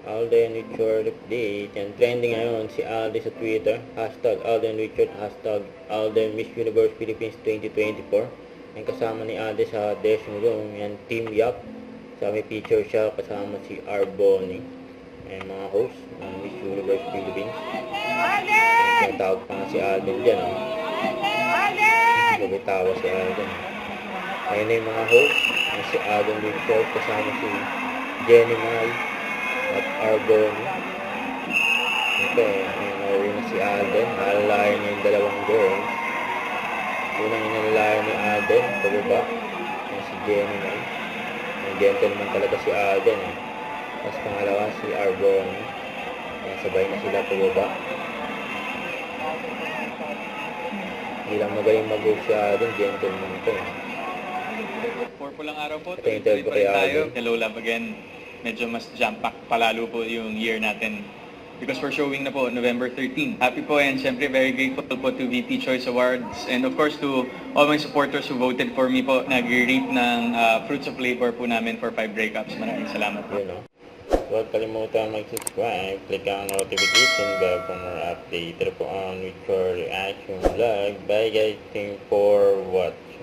Alden Richard update. Yan, trending ngayon si Alden sa Twitter. Hashtag Alden Richard, hashtag Alden Miss Universe Philippines 2024. Yan, kasama ni Alden sa dressing room. Yan, Team Yap. Sa may picture siya kasama si Arboni. Yan, mga host ng Miss Universe Philippines. Yan, tawag pa nga si Alden dyan. Gabitawa si Alden. Ayun na yung mga host. Yan, si Alden Richard kasama si Jenny Mai at Arboni. Ito, una si Alden. Nalalayan niya yung dalawang girls. Unang inalalayan ni Alden, pababa. Yan si Jenny Mai. Yung gentleman talaga si Alden. Tapos pangalawa si Arboni. Yan, sabay na sila pababa. Hindi lang magaling mag-go si Alden, gentleman ito. For pulang araw po, Ito yung interview kay Alden. Hello love again. Medyo mas jam-pack palalo po yung year natin. Because we're showing na po November 13. Happy po and syempre very grateful po to VP Choice Awards. And of course to all my supporters who voted for me po. Nag-rate ng Fruits of Labor po namin for 5 breakups. Maraming salamat po. Yun, no? Huwag kalimutan mag-subscribe, click ang notification bell for more update. Ito po ang with your reaction vlog. Bye guys, thank you for watching.